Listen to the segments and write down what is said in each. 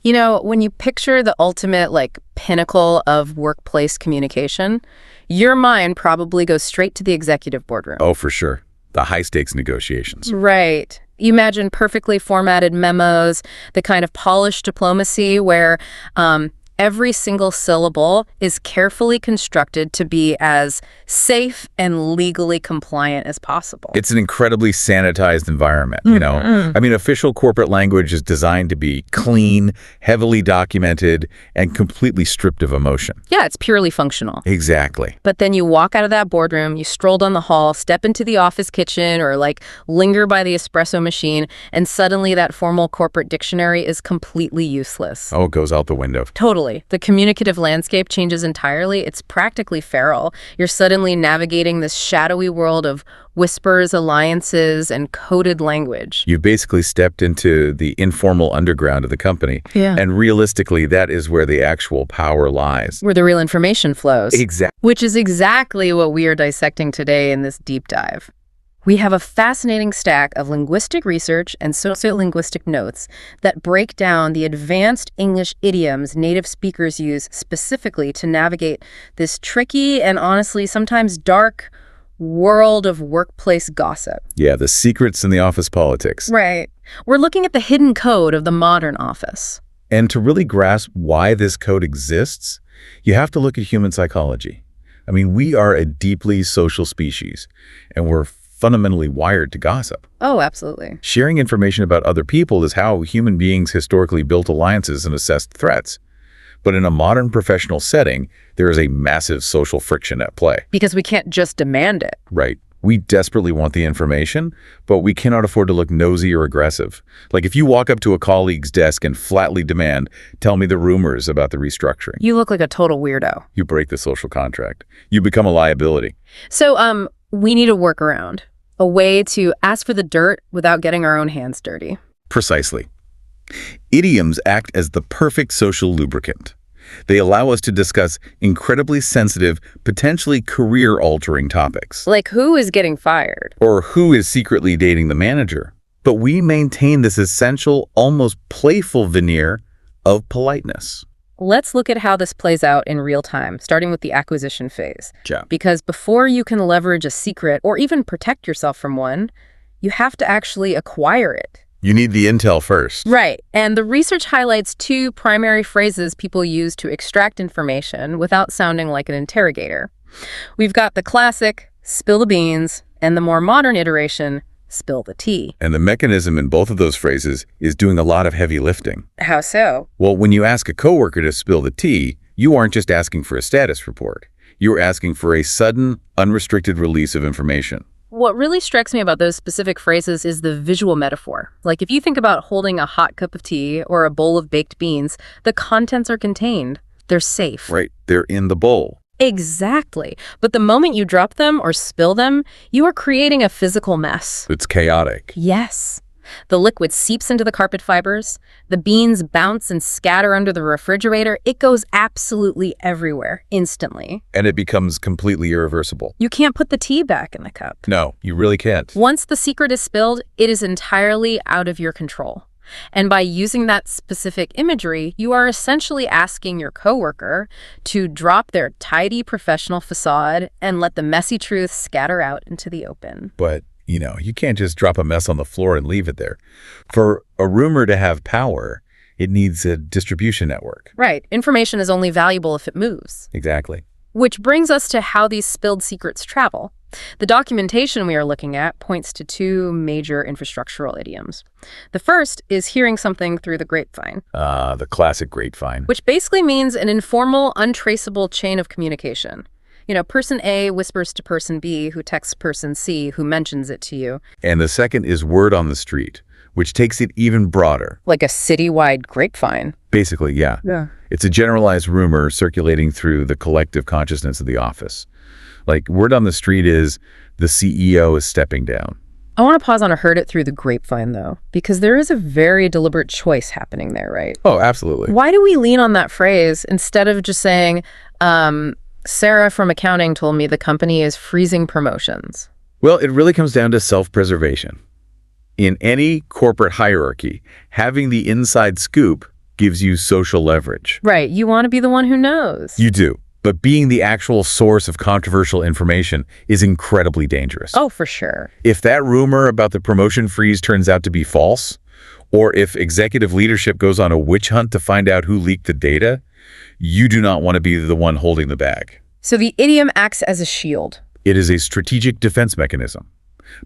You know, when you picture the ultimate, pinnacle of workplace communication, your mind probably goes straight to the executive boardroom. Oh, for sure. The high-stakes negotiations. Right. You imagine perfectly formatted memos, the kind of polished diplomacy where every single syllable is carefully constructed to be as safe and legally compliant as possible. It's an incredibly sanitized environment, you know? I mean, official corporate language is designed to be clean, heavily documented, and completely stripped of emotion. Yeah, it's purely functional. Exactly. But then you walk out of that boardroom, you stroll down the hall, step into the office kitchen, or linger by the espresso machine, and suddenly that formal corporate dictionary is completely useless. Oh, it goes out the window. Totally. The communicative landscape changes entirely. It's practically feral. You're suddenly navigating this shadowy world of whispers, alliances, and coded language. You basically stepped into the informal underground of the company. Yeah. And realistically, that is where the actual power lies. Where the real information flows. Exactly. Which is exactly what we are dissecting today in this deep dive. We have a fascinating stack of linguistic research and sociolinguistic notes that break down the advanced English idioms native speakers use specifically to navigate this tricky and honestly sometimes dark world of workplace gossip. Yeah, the secrets in the office politics. Right. We're looking at the hidden code of the modern office. And to really grasp why this code exists, you have to look at human psychology. I mean, we are a deeply social species, and we're fundamentally wired to gossip. Oh, absolutely. Sharing information about other people is how human beings historically built alliances and assessed threats. But in a modern professional setting, there is a massive social friction at play. Because we can't just demand it. Right. We desperately want the information, but we cannot afford to look nosy or aggressive. Like if you walk up to a colleague's desk and flatly demand, "Tell me the rumors about the restructuring." You look like a total weirdo. You break the social contract. You become a liability. So, we need a workaround. A way to ask for the dirt without getting our own hands dirty. Precisely. Idioms act as the perfect social lubricant. They allow us to discuss incredibly sensitive, potentially career-altering topics. Like who is getting fired? Or who is secretly dating the manager. But we maintain this essential, almost playful veneer of politeness. Let's look at how this plays out in real time, starting with the acquisition phase. Yeah. Because before you can leverage a secret or even protect yourself from one, you have to actually acquire it. You need the intel first. Right. And the research highlights two primary phrases people use to extract information without sounding like an interrogator. We've got the classic, spill the beans, and the more modern iteration, spill the tea. And the mechanism in both of those phrases is doing a lot of heavy lifting. How so? Well, when you ask a coworker to spill the tea, you aren't just asking for a status report. You're asking for a sudden, unrestricted release of information. What really strikes me about those specific phrases is the visual metaphor. Like if you think about holding a hot cup of tea or a bowl of baked beans, the contents are contained. They're safe. Right. They're in the bowl. Exactly. But the moment you drop them or spill them, you are creating a physical mess. It's chaotic. Yes. The liquid seeps into the carpet fibers. The beans bounce and scatter under the refrigerator. It goes absolutely everywhere, instantly. And it becomes completely irreversible. You can't put the tea back in the cup. No, you really can't. Once the secret is spilled, it is entirely out of your control. And by using that specific imagery, you are essentially asking your coworker to drop their tidy professional facade and let the messy truth scatter out into the open. But, you can't just drop a mess on the floor and leave it there. For a rumor to have power, it needs a distribution network. Right. Information is only valuable if it moves. Exactly. Which brings us to how these spilled secrets travel. The documentation we are looking at points to two major infrastructural idioms. The first is hearing something through the grapevine. The classic grapevine. Which basically means an informal, untraceable chain of communication. Person A whispers to person B, who texts person C, who mentions it to you. And the second is word on the street, which takes it even broader. Like a citywide grapevine. Basically, yeah. Yeah. It's a generalized rumor circulating through the collective consciousness of the office. Like, word on the street is the CEO is stepping down. I want to pause on a heard it through the grapevine, though, because there is a very deliberate choice happening there, right? Oh, absolutely. Why do we lean on that phrase instead of just saying, Sarah from accounting told me the company is freezing promotions? Well, it really comes down to self-preservation. In any corporate hierarchy, having the inside scoop gives you social leverage. Right. You want to be the one who knows. You do. But being the actual source of controversial information is incredibly dangerous. Oh, for sure. If that rumor about the promotion freeze turns out to be false, or if executive leadership goes on a witch hunt to find out who leaked the data, you do not want to be the one holding the bag. So the idiom acts as a shield. It is a strategic defense mechanism.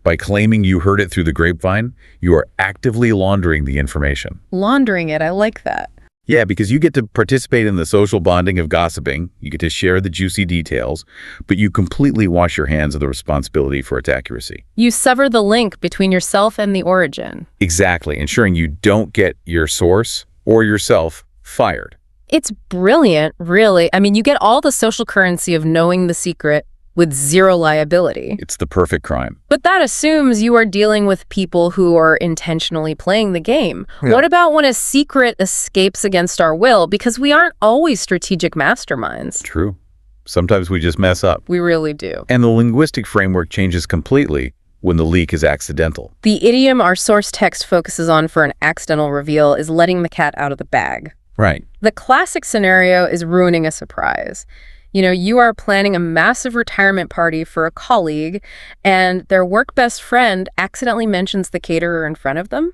By claiming you heard it through the grapevine, you are actively laundering the information. Laundering it, I like that. Yeah, because you get to participate in the social bonding of gossiping, you get to share the juicy details, but you completely wash your hands of the responsibility for its accuracy. You sever the link between yourself and the origin. Exactly, ensuring you don't get your source or yourself fired. It's brilliant, really. I mean, you get all the social currency of knowing the secret with zero liability. It's the perfect crime. But that assumes you are dealing with people who are intentionally playing the game. Yeah. What about when a secret escapes against our will? Because we aren't always strategic masterminds. True. Sometimes we just mess up. We really do. And the linguistic framework changes completely when the leak is accidental. The idiom our source text focuses on for an accidental reveal is letting the cat out of the bag. Right. The classic scenario is ruining a surprise. You know, you are planning a massive retirement party for a colleague, and their work best friend accidentally mentions the caterer in front of them.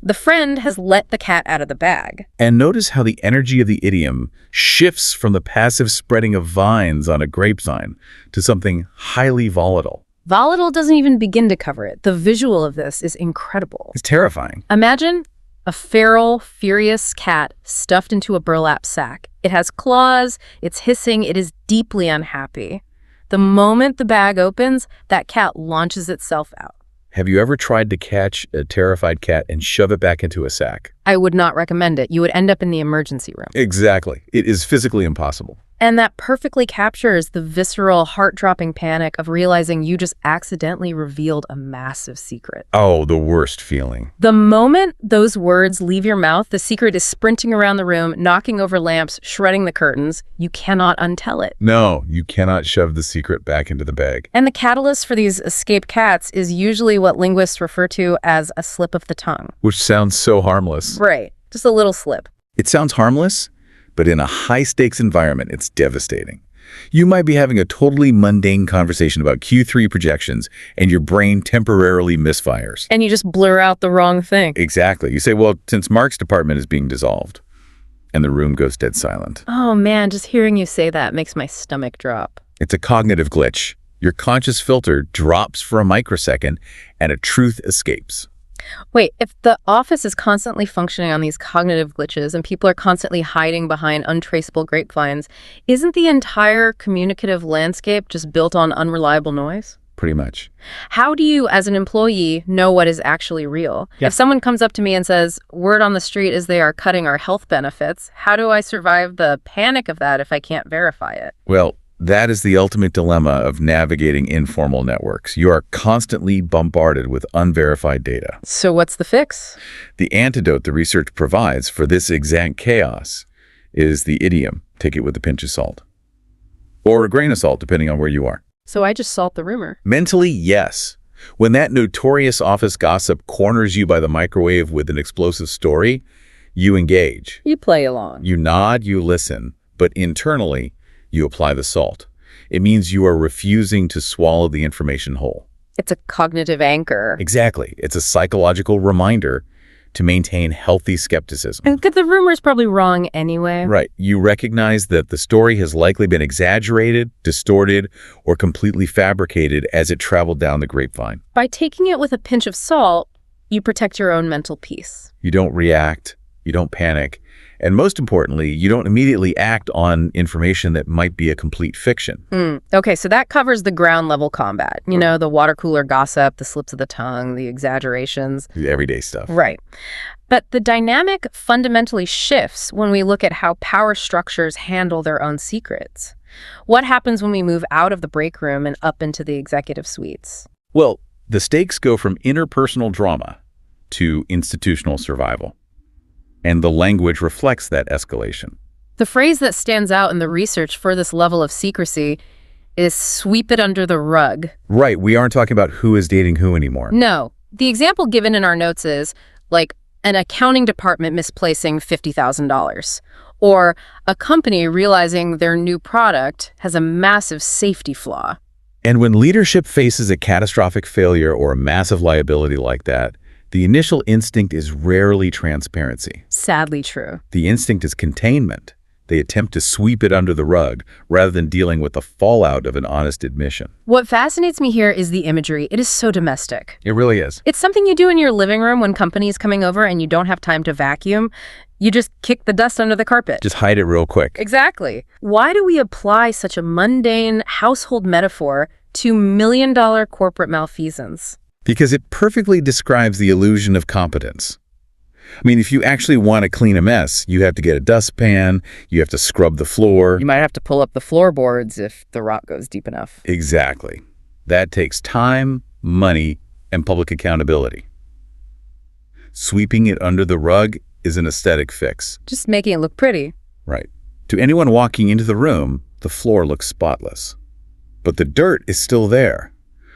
The friend has let the cat out of the bag. And notice how the energy of the idiom shifts from the passive spreading of vines on a grapevine to something highly volatile. Volatile doesn't even begin to cover it. The visual of this is incredible. It's terrifying. Imagine a feral, furious cat stuffed into a burlap sack. It has claws, it's hissing, it is deeply unhappy. The moment the bag opens, that cat launches itself out. Have you ever tried to catch a terrified cat and shove it back into a sack? I would not recommend it. You would end up in the emergency room. Exactly. It is physically impossible. And that perfectly captures the visceral, heart-dropping panic of realizing you just accidentally revealed a massive secret. Oh, the worst feeling. The moment those words leave your mouth, the secret is sprinting around the room, knocking over lamps, shredding the curtains. You cannot untell it. No, you cannot shove the secret back into the bag. And the catalyst for these escaped cats is usually what linguists refer to as a slip of the tongue. Which sounds so harmless. Right. Just a little slip. It sounds harmless, but in a high-stakes environment, it's devastating. You might be having a totally mundane conversation about Q3 projections, and your brain temporarily misfires. And you just blur out the wrong thing. Exactly. You say, well, since Mark's department is being dissolved, and the room goes dead silent. Oh man, just hearing you say that makes my stomach drop. It's a cognitive glitch. Your conscious filter drops for a microsecond, and a truth escapes. Wait, if the office is constantly functioning on these cognitive glitches and people are constantly hiding behind untraceable grapevines, isn't the entire communicative landscape just built on unreliable noise? Pretty much. How do you, as an employee, know what is actually real? Yeah. If someone comes up to me and says, word on the street is they are cutting our health benefits, how do I survive the panic of that if I can't verify it? Well, that is the ultimate dilemma of navigating informal networks. You are constantly bombarded with unverified data. So what's the fix? The antidote the research provides for this exact chaos is the idiom, take it with a pinch of salt. Or a grain of salt, depending on where you are. So I just salt the rumor. Mentally, yes. When that notorious office gossip corners you by the microwave with an explosive story, you engage. You play along. You nod, you listen, but internally, you apply the salt. It means you are refusing to swallow the information whole. It's a cognitive anchor. Exactly. It's a psychological reminder to maintain healthy skepticism. And the rumor's probably wrong anyway. Right. You recognize that the story has likely been exaggerated, distorted, or completely fabricated as it traveled down the grapevine. By taking it with a pinch of salt, you protect your own mental peace. You don't react. You don't panic. And most importantly, you don't immediately act on information that might be a complete fiction. Okay, so that covers the ground level combat. You know, the water cooler gossip, the slips of the tongue, the exaggerations. The everyday stuff. Right. But the dynamic fundamentally shifts when we look at how power structures handle their own secrets. What happens when we move out of the break room and up into the executive suites? Well, the stakes go from interpersonal drama to institutional survival. And the language reflects that escalation. The phrase that stands out in the research for this level of secrecy is sweep it under the rug. Right, we aren't talking about who is dating who anymore. No. The example given in our notes is, like, an accounting department misplacing $50,000, or a company realizing their new product has a massive safety flaw. And when leadership faces a catastrophic failure or a massive liability like that, the initial instinct is rarely transparency. Sadly true. The instinct is containment. They attempt to sweep it under the rug rather than dealing with the fallout of an honest admission. What fascinates me here is the imagery. It is so domestic. It really is. It's something you do in your living room when company is coming over and you don't have time to vacuum. You just kick the dust under the carpet. Just hide it real quick. Exactly. Why do we apply such a mundane household metaphor to million-dollar corporate malfeasance? Because it perfectly describes the illusion of competence. I mean, if you actually want to clean a mess, you have to get a dustpan, you have to scrub the floor. You might have to pull up the floorboards if the rot goes deep enough. Exactly. That takes time, money, and public accountability. Sweeping it under the rug is an aesthetic fix. Just making it look pretty. Right. To anyone walking into the room, the floor looks spotless. But the dirt is still there.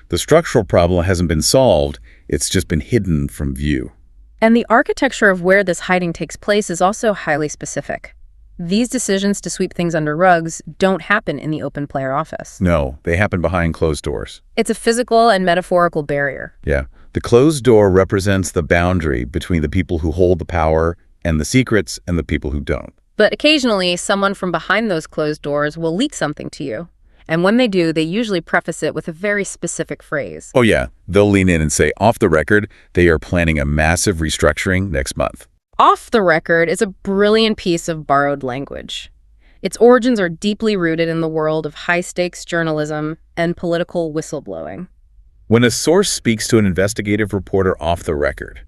The structural problem hasn't been solved, it's just been hidden from view. And the architecture of where this hiding takes place is also highly specific. These decisions to sweep things under rugs don't happen in the open player office. No, they happen behind closed doors. It's a physical and metaphorical barrier. Yeah. The closed door represents the boundary between the people who hold the power and the secrets and the people who don't. But occasionally, someone from behind those closed doors will leak something to you. And when they do, they usually preface it with a very specific phrase. Oh yeah, they'll lean in and say, off the record, they are planning a massive restructuring next month. Off the record is a brilliant piece of borrowed language. Its origins are deeply rooted in the world of high-stakes journalism and political whistleblowing. When a source speaks to an investigative reporter off the record,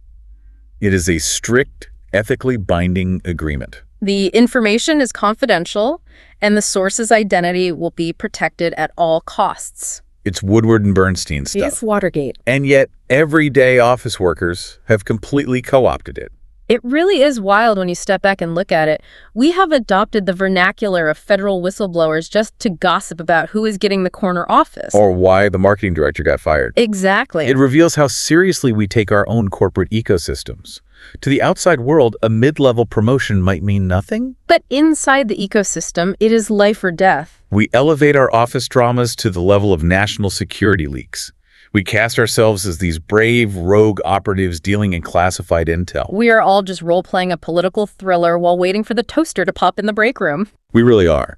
it is a strict, ethically binding agreement. The information is confidential, and the source's identity will be protected at all costs. It's Woodward and Bernstein stuff. It's Watergate. And yet, everyday office workers have completely co-opted it. It really is wild when you step back and look at it. We have adopted the vernacular of federal whistleblowers just to gossip about who is getting the corner office. Or why the marketing director got fired. Exactly. It reveals how seriously we take our own corporate ecosystems. To the outside world, a mid-level promotion might mean nothing. But inside the ecosystem, it is life or death. We elevate our office dramas to the level of national security leaks. We cast ourselves as these brave, rogue operatives dealing in classified intel. We are all just role-playing a political thriller while waiting for the toaster to pop in the break room. We really are.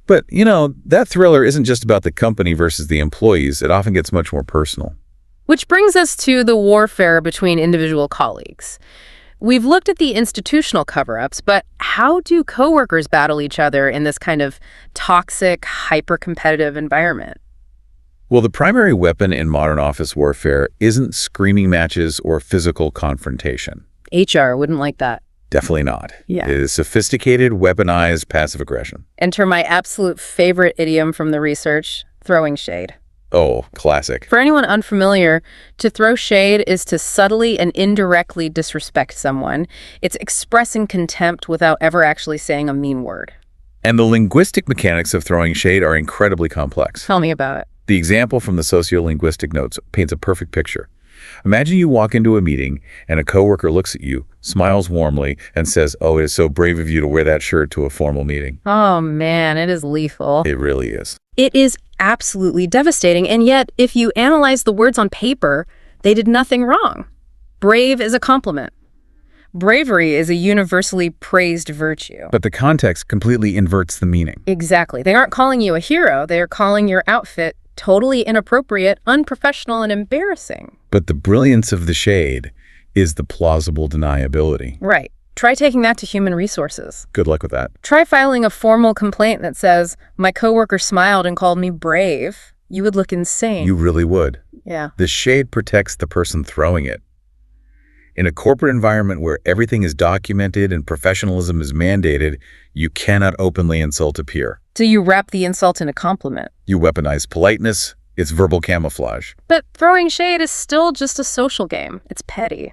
But, that thriller isn't just about the company versus the employees. It often gets much more personal. Which brings us to the warfare between individual colleagues. We've looked at the institutional cover-ups, but how do coworkers battle each other in this kind of toxic, hyper-competitive environment? Well, the primary weapon in modern office warfare isn't screaming matches or physical confrontation. HR wouldn't like that. Definitely not. Yeah. It is sophisticated, weaponized passive aggression. Enter my absolute favorite idiom from the research, throwing shade. Oh, classic. For anyone unfamiliar, to throw shade is to subtly and indirectly disrespect someone. It's expressing contempt without ever actually saying a mean word. And the linguistic mechanics of throwing shade are incredibly complex. Tell me about it. The example from the sociolinguistic notes paints a perfect picture. Imagine you walk into a meeting and a coworker looks at you, smiles warmly, and says, "Oh, it is so brave of you to wear that shirt to a formal meeting." Oh man, it is lethal. It really is. It is absolutely devastating, and yet, if you analyze the words on paper, they did nothing wrong. Brave is a compliment. Bravery is a universally praised virtue. But the context completely inverts the meaning. Exactly. They aren't calling you a hero. They are calling your outfit totally inappropriate, unprofessional, and embarrassing. But the brilliance of the shade is the plausible deniability. Right. Try taking that to human resources. Good luck with that. Try filing a formal complaint that says, "My coworker smiled and called me brave." You would look insane. You really would. Yeah. The shade protects the person throwing it. In a corporate environment where everything is documented and professionalism is mandated, you cannot openly insult a peer. So you wrap the insult in a compliment. You weaponize politeness. It's verbal camouflage. But throwing shade is still just a social game. It's petty.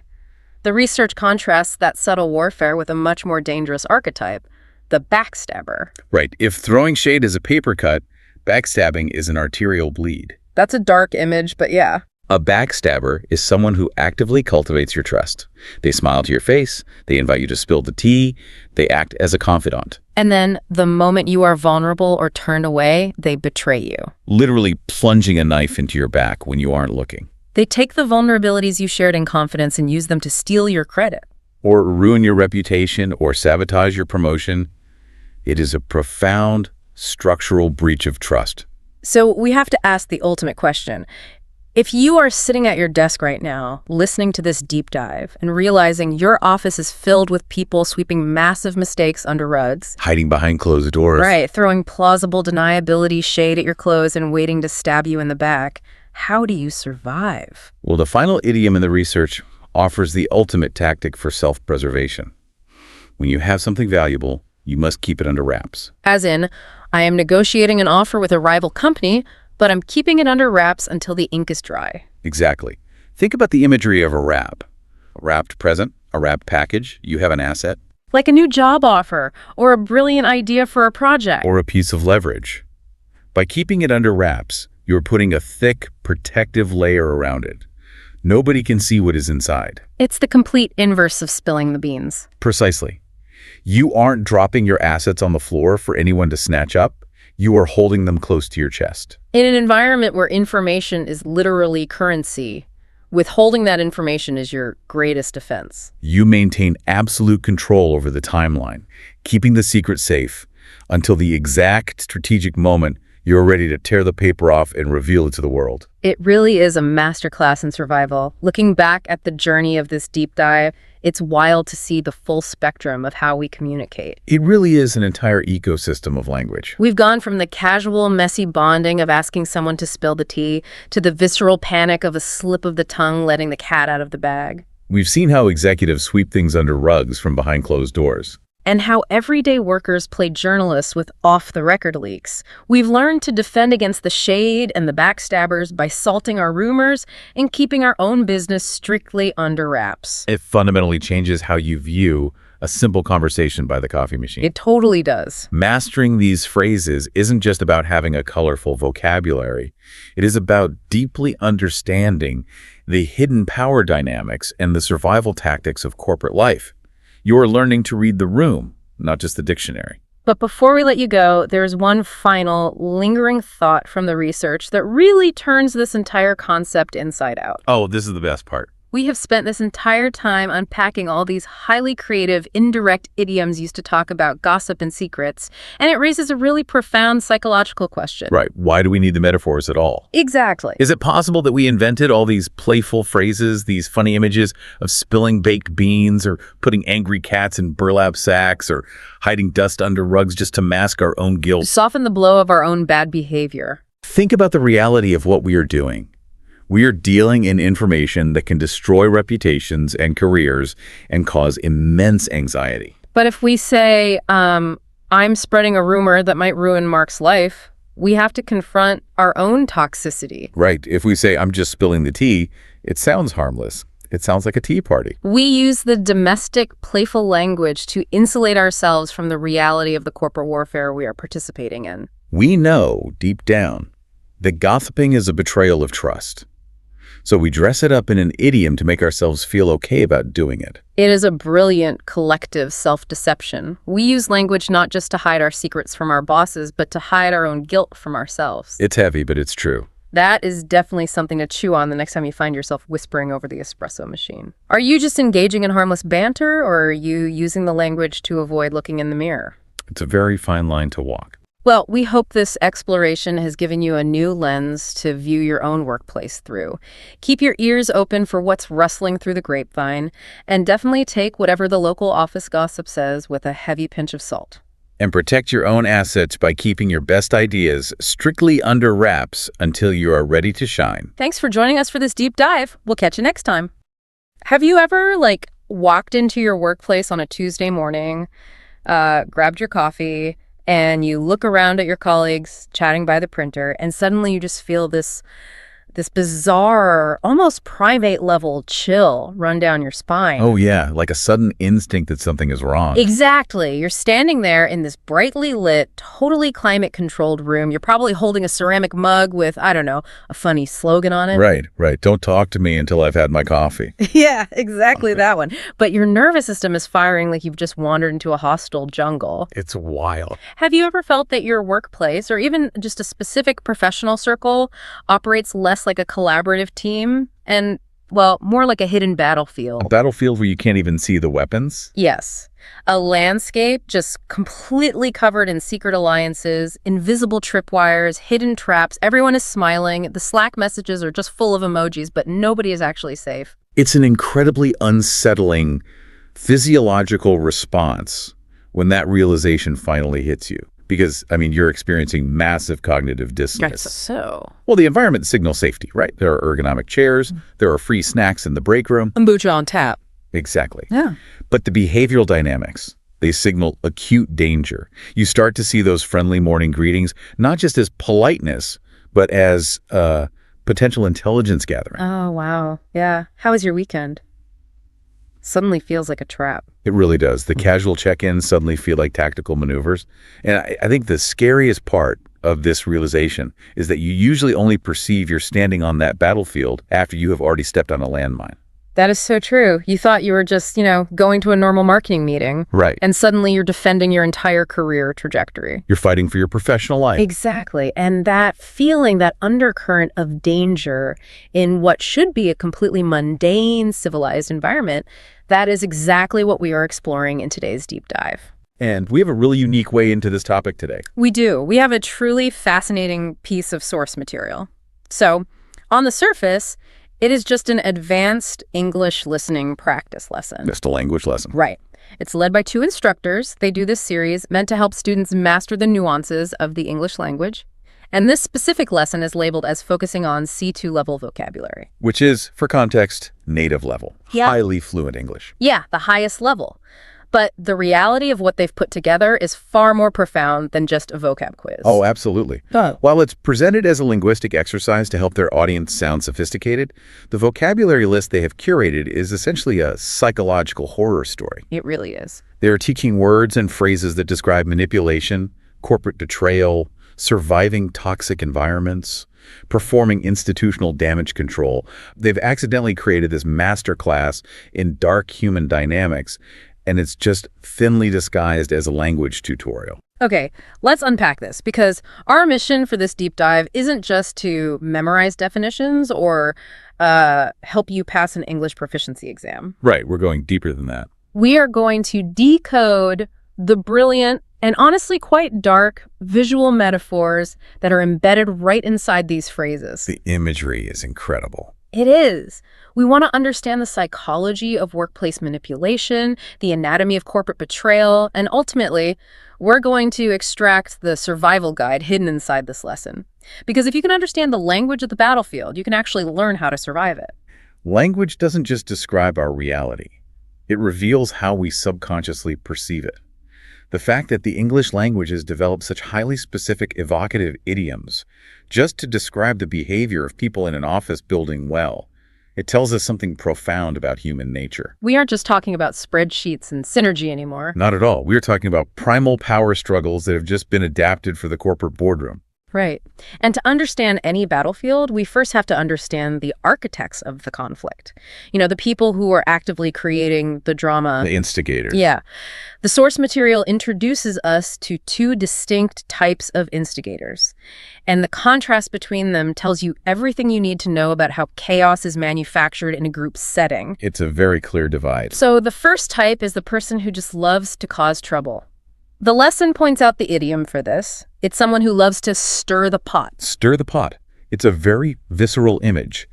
The research contrasts that subtle warfare with a much more dangerous archetype, the backstabber. Right. If throwing shade is a paper cut, backstabbing is an arterial bleed. That's a dark image, but yeah. A backstabber is someone who actively cultivates your trust. They smile to your face, they invite you to spill the tea, they act as a confidant. And then the moment you are vulnerable or turned away, they betray you. Literally plunging a knife into your back when you aren't looking. They take the vulnerabilities you shared in confidence and use them to steal your credit. Or ruin your reputation or sabotage your promotion. It is a profound structural breach of trust. So we have to ask the ultimate question. If you are sitting at your desk right now, listening to this deep dive and realizing your office is filled with people sweeping massive mistakes under rugs, Hiding behind closed doors. right, throwing plausible deniability shade at your clothes and waiting to stab you in the back, how do you survive? Well, the final idiom in the research offers the ultimate tactic for self-preservation. When you have something valuable, you must keep it under wraps. As in, I am negotiating an offer with a rival company, but I'm keeping it under wraps until the ink is dry. Exactly. Think about the imagery of a wrap. A wrapped present, a wrapped package, you have an asset. Like a new job offer or a brilliant idea for a project. Or a piece of leverage. By keeping it under wraps, you're putting a thick, protective layer around it. Nobody can see what is inside. It's the complete inverse of spilling the beans. Precisely. You aren't dropping your assets on the floor for anyone to snatch up. You are holding them close to your chest. In an environment where information is literally currency, withholding that information is your greatest defense. You maintain absolute control over the timeline, keeping the secret safe until the exact strategic moment you're ready to tear the paper off and reveal it to the world. It really is a masterclass in survival. Looking back at the journey of this deep dive, it's wild to see the full spectrum of how we communicate. It really is an entire ecosystem of language. We've gone from the casual, messy bonding of asking someone to spill the tea to the visceral panic of a slip of the tongue letting the cat out of the bag. We've seen how executives sweep things under rugs from behind closed doors. And how everyday workers play journalists with off-the-record leaks. We've learned to defend against the shade and the backstabbers by salting our rumors and keeping our own business strictly under wraps. It fundamentally changes how you view a simple conversation by the coffee machine. It totally does. Mastering these phrases isn't just about having a colorful vocabulary. It is about deeply understanding the hidden power dynamics and the survival tactics of corporate life. You're learning to read the room, not just the dictionary. But before we let you go, there's one final lingering thought from the research that really turns this entire concept inside out. Oh, this is the best part. We have spent this entire time unpacking all these highly creative, indirect idioms used to talk about gossip and secrets, and it raises a really profound psychological question. Right. Why do we need the metaphors at all? Exactly. Is it possible that we invented all these playful phrases, these funny images of spilling baked beans or putting angry cats in burlap sacks or hiding dust under rugs just to mask our own guilt? Soften the blow of our own bad behavior. Think about the reality of what we are doing. We are dealing in information that can destroy reputations and careers and cause immense anxiety. But if we say, I'm spreading a rumor that might ruin Mark's life, we have to confront our own toxicity. Right. If we say, I'm just spilling the tea, it sounds harmless. It sounds like a tea party. We use the domestic, playful language to insulate ourselves from the reality of the corporate warfare we are participating in. We know, deep down, that gossiping is a betrayal of trust. So we dress it up in an idiom to make ourselves feel okay about doing it. It is a brilliant collective self-deception. We use language not just to hide our secrets from our bosses, but to hide our own guilt from ourselves. It's heavy, but it's true. That is definitely something to chew on the next time you find yourself whispering over the espresso machine. Are you just engaging in harmless banter, or are you using the language to avoid looking in the mirror? It's a very fine line to walk. Well, we hope this exploration has given you a new lens to view your own workplace through. Keep your ears open for what's rustling through the grapevine, and definitely take whatever the local office gossip says with a heavy pinch of salt. And protect your own assets by keeping your best ideas strictly under wraps until you are ready to shine. Thanks for joining us for this deep dive. We'll catch you next time. Have you ever, walked into your workplace on a Tuesday morning, grabbed your coffee, and you look around at your colleagues chatting by the printer, and suddenly you just feel this this bizarre, almost primate-level chill run down your spine. Oh, yeah, like a sudden instinct that something is wrong. Exactly. You're standing there in this brightly lit, totally climate-controlled room. You're probably holding a ceramic mug with, I don't know, a funny slogan on it. Right, right. Don't talk to me until I've had my coffee. Yeah, exactly that one. But your nervous system is firing like you've just wandered into a hostile jungle. It's wild. Have you ever felt that your workplace, or even just a specific professional circle, operates less like a collaborative team and, well, more like a hidden battlefield? A battlefield where you can't even see the weapons? Yes. A landscape just completely covered in secret alliances, invisible tripwires, hidden traps. Everyone is smiling. The Slack messages are just full of emojis, but nobody is actually safe. It's an incredibly unsettling physiological response when that realization finally hits you. Because, I mean, you're experiencing massive cognitive dissonance. So? Well, the environment signals safety, right? There are ergonomic chairs. There are free snacks in the break room. Kombucha on tap. Exactly. Yeah. But the behavioral dynamics, they signal acute danger. You start to see those friendly morning greetings, not just as politeness, but as potential intelligence gathering. Oh, wow. Yeah. How was your weekend? Suddenly feels like a trap. It really does. The casual check-ins suddenly feel like tactical maneuvers. And I think the scariest part of this realization is that you usually only perceive you're standing on that battlefield after you have already stepped on a landmine. That is so true. You thought you were just, going to a normal marketing meeting. Right. And suddenly you're defending your entire career trajectory. You're fighting for your professional life. Exactly. And that feeling, that undercurrent of danger in what should be a completely mundane, civilized environment, that is exactly what we are exploring in today's deep dive. And we have a really unique way into this topic today. We do. We have a truly fascinating piece of source material. So, on the surface, it is just an advanced English listening practice lesson. Just a language lesson. Right. It's led by 2 instructors. They do this series meant to help students master the nuances of the English language. And this specific lesson is labeled as focusing on C2 level vocabulary. Which is, for context, native level. Yeah. Highly fluent English. Yeah, the highest level. But the reality of what they've put together is far more profound than just a vocab quiz. Oh, absolutely. While it's presented as a linguistic exercise to help their audience sound sophisticated, the vocabulary list they have curated is essentially a psychological horror story. It really is. They are teaching words and phrases that describe manipulation, corporate betrayal, surviving toxic environments, performing institutional damage control. They've accidentally created this masterclass in dark human dynamics, and it's just thinly disguised as a language tutorial. Okay, let's unpack this, because our mission for this deep dive isn't just to memorize definitions or help you pass an English proficiency exam. Right, we're going deeper than that. We are going to decode the brilliant and honestly quite dark visual metaphors that are embedded right inside these phrases. The imagery is incredible. It is. We want to understand the psychology of workplace manipulation, the anatomy of corporate betrayal, and ultimately, we're going to extract the survival guide hidden inside this lesson. Because if you can understand the language of the battlefield, you can actually learn how to survive it. Language doesn't just describe our reality. It reveals how we subconsciously perceive it. The fact that the English language has developed such highly specific evocative idioms just to describe the behavior of people in an office building well, it tells us something profound about human nature. We aren't just talking about spreadsheets and synergy anymore. Not at all. We're talking about primal power struggles that have just been adapted for the corporate boardroom. Right. And to understand any battlefield, we first have to understand the architects of the conflict. The people who are actively creating the drama. The instigators. Yeah. The source material introduces us to 2 distinct types of instigators. And the contrast between them tells you everything you need to know about how chaos is manufactured in a group setting. It's a very clear divide. So the first type is the person who just loves to cause trouble. The lesson points out the idiom for this. It's someone who loves to stir the pot. Stir the pot. It's a very visceral image.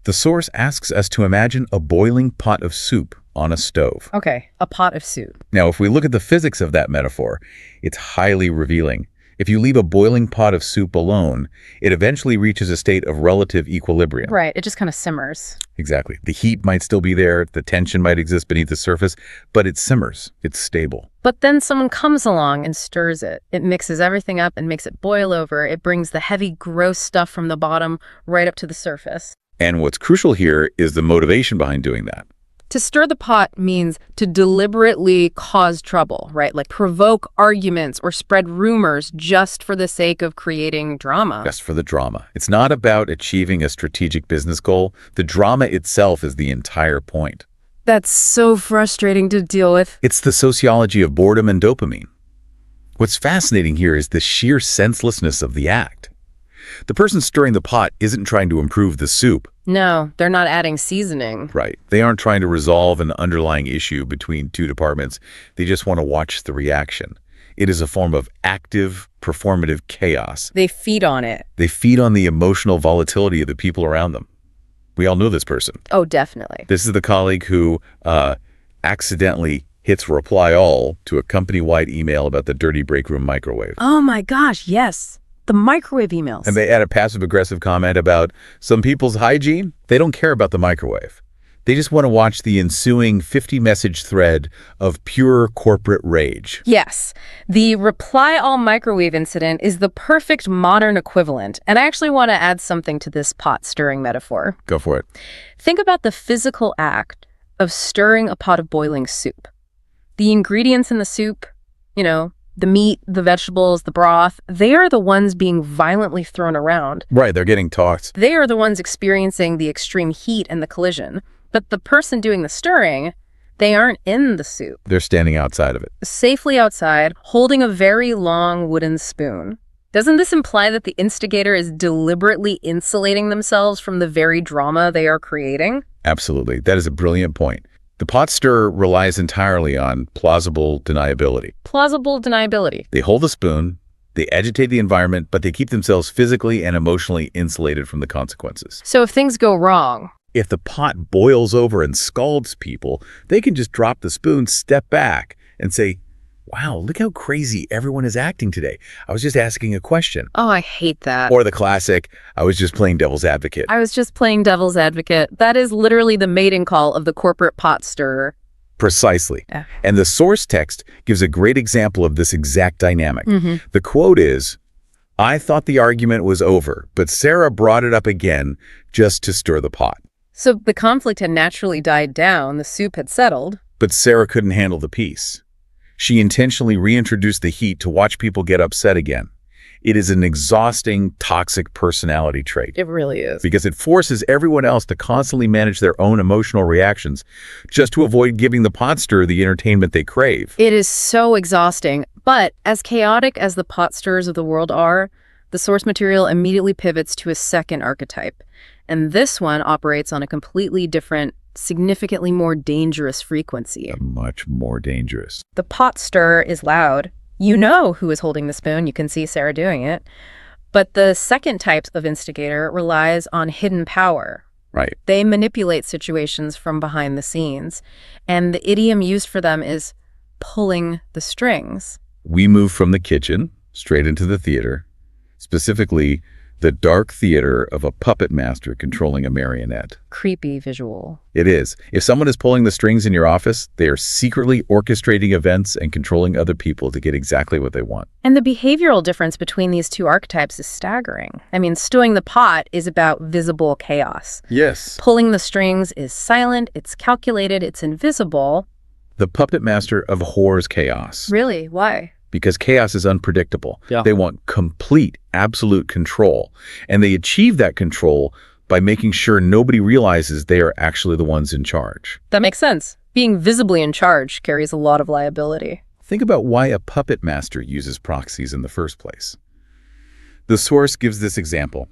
The source asks us to imagine a boiling pot of soup on a stove. Okay, a pot of soup. Now, if we look at the physics of that metaphor, it's highly revealing. If you leave a boiling pot of soup alone, it eventually reaches a state of relative equilibrium. Right, it just kind of simmers. Exactly. The heat might still be there, the tension might exist beneath the surface, but it simmers. It's stable. But then someone comes along and stirs it. It mixes everything up and makes it boil over. It brings the heavy, gross stuff from the bottom right up to the surface. And what's crucial here is the motivation behind doing that. To stir the pot means to deliberately cause trouble, right? Like provoke arguments or spread rumors just for the sake of creating drama. Just for the drama. It's not about achieving a strategic business goal. The drama itself is the entire point. That's so frustrating to deal with. It's the sociology of boredom and dopamine. What's fascinating here is the sheer senselessness of the act. The person stirring the pot isn't trying to improve the soup. No, they're not adding seasoning. Right. They aren't trying to resolve an underlying issue between two departments. They just want to watch the reaction. It is a form of active, performative chaos. They feed on it. They feed on the emotional volatility of the people around them. We all know this person. Oh, definitely. This is the colleague who accidentally hits reply all to a company-wide email about the dirty break room microwave. Oh my gosh, yes. The microwave emails. And they add a passive-aggressive comment about some people's hygiene. They don't care about the microwave. They just want to watch the ensuing 50-message thread of pure corporate rage. Yes. The reply all microwave incident is the perfect modern equivalent. And I actually want to add something to this pot stirring metaphor. Go for it. Think about the physical act of stirring a pot of boiling soup. The ingredients in the soup, the meat, the vegetables, the broth, they are the ones being violently thrown around. Right, they're getting tossed. They are the ones experiencing the extreme heat and the collision. But the person doing the stirring, they aren't in the soup. They're standing outside of it. Safely outside, holding a very long wooden spoon. Doesn't this imply that the instigator is deliberately insulating themselves from the very drama they are creating? Absolutely. That is a brilliant point. The pot stirrer relies entirely on plausible deniability. Plausible deniability. They hold the spoon, they agitate the environment, but they keep themselves physically and emotionally insulated from the consequences. So if things go wrong, if the pot boils over and scalds people, they can just drop the spoon, step back, and say, wow, look how crazy everyone is acting today. I was just asking a question. Oh, I hate that. Or the classic, I was just playing devil's advocate. I was just playing devil's advocate. That is literally the mating call of the corporate pot stirrer. Precisely. Yeah. And the source text gives a great example of this exact dynamic. Mm-hmm. The quote is, I thought the argument was over, but Sarah brought it up again just to stir the pot. So the conflict had naturally died down, the soup had settled. But Sarah couldn't handle the peace. She intentionally reintroduced the heat to watch people get upset again. It is an exhausting, toxic personality trait. It really is. Because it forces everyone else to constantly manage their own emotional reactions just to avoid giving the pot stirrer the entertainment they crave. It is so exhausting. But as chaotic as the pot stirrers of the world are, the source material immediately pivots to a second archetype. And this one operates on a completely different, significantly more dangerous frequency. Much more dangerous. The pot stirrer is loud. You know who is holding the spoon. You can see Sarah doing it. But the second type of instigator relies on hidden power. Right. They manipulate situations from behind the scenes. And the idiom used for them is pulling the strings. We move from the kitchen straight into the theater, specifically the dark theater of a puppet master controlling a marionette. Creepy visual. It is. If someone is pulling the strings in your office, they are secretly orchestrating events and controlling other people to get exactly what they want. And the behavioral difference between these two archetypes is staggering. I mean, stewing the pot is about visible chaos. Yes. Pulling the strings is silent, it's calculated, it's invisible. The puppet master abhors chaos. Really? Why? Because chaos is unpredictable. Yeah. They want complete, absolute control. And they achieve that control by making sure nobody realizes they are actually the ones in charge. That makes sense. Being visibly in charge carries a lot of liability. Think about why a puppet master uses proxies in the first place. The source gives this example.